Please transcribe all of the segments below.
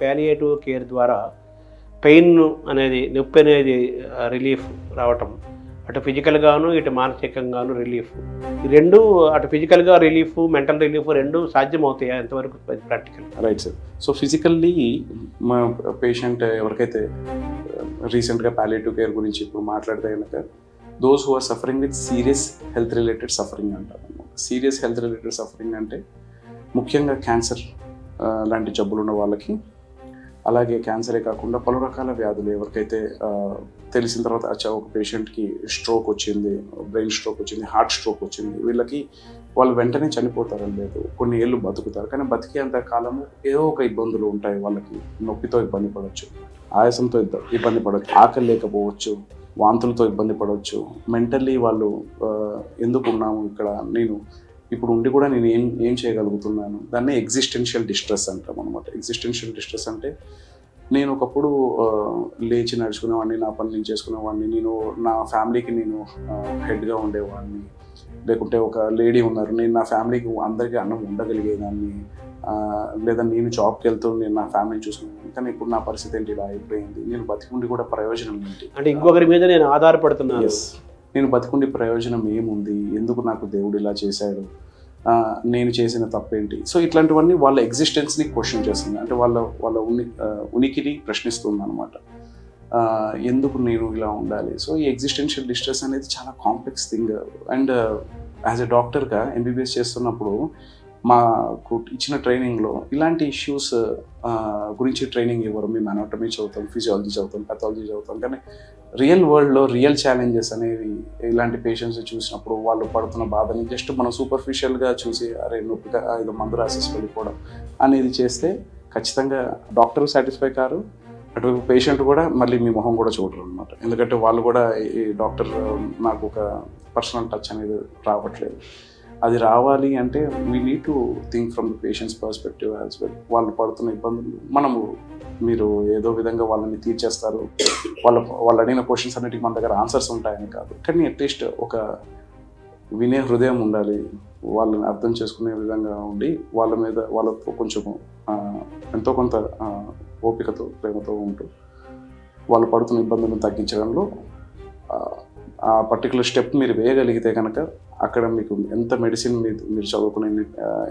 Palliative care ద్వారా pain అనేది నొప్పి అనేది రిలీఫ్ రావటం, అటు ఫిజికల్గాను ఇటు మానసికంగాను రిలీఫ్, ఈ రెండు అటు ఫిజికల్గా రిలీఫ్ మెంటల్ రిలీఫ్ రెండు సాధ్యమవుతాయా ఎంతవరకు practical? Right sir. So physically మా పేషెంట్ ఎవరికైతే రీసెంట్గా పాలియేటివ్ కేర్ గురించి ఇప్పుడు మాట్లాడితే కనుక those who are suffering with serious health related suffering అంటారు. సీరియస్ హెల్త్ రిలేటెడ్ సఫరింగ్ అంటే ముఖ్యంగా క్యాన్సర్ లాంటి జబ్బులు ఉన్న వాళ్ళకి, అలాగే క్యాన్సరే కాకుండా పలు రకాల వ్యాధులు ఎవరికైతే తెలిసిన తర్వాత ఒక పేషెంట్కి స్ట్రోక్ వచ్చింది, బ్రెయిన్ స్ట్రోక్ వచ్చింది, హార్ట్ స్ట్రోక్ వచ్చింది, వీళ్ళకి వాళ్ళు వెంటనే చనిపోతారని లేదు, కొన్ని ఏళ్ళు బతుకుతారు. కానీ బతికేంత కాలము ఏదో ఒక ఇబ్బందులు ఉంటాయి. వాళ్ళకి నొప్పితో ఇబ్బంది పడవచ్చు, ఆయాసంతో ఇబ్బంది పడవచ్చు, ఆకలి లేకపోవచ్చు, వాంతులతో ఇబ్బంది పడవచ్చు. మెంటల్లీ వాళ్ళు ఎందుకు ఉన్నాము ఇక్కడ, నేను ఇప్పుడు ఉండి కూడా నేను ఏం చేయగలుగుతున్నాను, దాన్ని ఎగ్జిస్టెన్షియల్ డిస్ట్రెస్ అంటాం అనమాట. ఎగ్జిస్టెన్షియల్ డిస్ట్రెస్ అంటే నేను ఒకప్పుడు లేచి నడుచుకునేవాడిని, నా పని నేను చేసుకునేవాడిని, నేను నా ఫ్యామిలీకి నేను హెడ్గా ఉండేవాడిని, లేకుంటే ఒక లేడీ ఉన్నారు, నేను నా ఫ్యామిలీకి అందరికీ అన్నం ఉండగలిగేదాన్ని, లేదా నేను జాబ్కి వెళ్తూ నేను నా ఫ్యామిలీని చూసుకున్నాను. కానీ ఇప్పుడు నా పరిస్థితి ఏంటి, ఇలా అయిపోయింది, నేను బతికుండి కూడా ప్రయోజనం ఏంటి, అంటే ఇంకొకరి మీద నేను ఆధారపడుతున్నాను, నేను బతికుండి ప్రయోజనం ఏముంది, ఎందుకు నాకు దేవుడు ఇలా చేశాడు, నేను చేసిన తప్పేంటి. సో ఇట్లాంటివన్నీ వాళ్ళ ఎగ్జిస్టెన్స్ని క్వశ్చన్ చేస్తుంది, అంటే వాళ్ళ ఉనికిని ప్రశ్నిస్తుంది అనమాట. ఎందుకు నేను ఇలా ఉండాలి. సో ఈ ఎగ్జిస్టెన్షియల్ డిస్ట్రెస్ అనేది చాలా complex thing. And as a డాక్టర్గా ఎంబీబీఎస్ చేస్తున్నప్పుడు మాకు ఇచ్చిన ట్రైనింగ్లో ఇలాంటి ఇష్యూస్ గురించి ట్రైనింగ్ ఇవ్వరు. మేము అనాటమీ చదువుతాం, ఫిజియాలజీ చదువుతాం, పెథాలజీ చదువుతాం, కానీ రియల్ వరల్డ్లో రియల్ ఛాలెంజెస్ అనేవి ఇలాంటి పేషెంట్స్ చూసినప్పుడు వాళ్ళు పడుతున్న బాధని జస్ట్ మనం సూపర్ఫిషియల్గా చూసి అరే నొప్పిగా ఏదో మందు రాసేసి వెళ్ళిపోవడం అనేది చేస్తే ఖచ్చితంగా డాక్టర్ సాటిస్ఫై కారు, అటువైపు పేషెంట్ కూడా మళ్ళీ మీ మొహం కూడా చూడరు అనమాట. ఎందుకంటే వాళ్ళు కూడా ఈ డాక్టర్ నాకు ఒక పర్సనల్ టచ్ అనేది రావట్లేదు. అది రావాలి అంటే we need to think from the patients perspective as well. వాళ్ళు పడుతున్న ఇబ్బందులు మీరు ఏదో విధంగా వాళ్ళని తీర్చేస్తారు, వాళ్ళు అడిగిన క్వశ్చన్స్ అన్నిటికీ మన దగ్గర ఆన్సర్స్ ఉంటాయని కాదు, కానీ అట్లీస్ట్ ఒక వినే హృదయం ఉండాలి, వాళ్ళని అర్థం చేసుకునే విధంగా ఉండి వాళ్ళతో కొంచెం ఎంతో కొంత ఓపికతో ప్రేమతో ఉంటూ వాళ్ళు పడుతున్న ఇబ్బందులను తగ్గించడంలో ఆ పర్టికులర్ స్టెప్ మీరు వేయగలిగితే కనుక అక్కడ మీకు ఎంత మెడిసిన్ మీరు చదువుకునే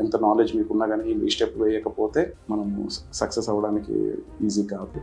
ఎంత నాలెడ్జ్ మీకు ఉన్నా కానీ ఈ స్టెప్ వేయకపోతే మనము సక్సెస్ అవ్వడానికి ఈజీ కాదు.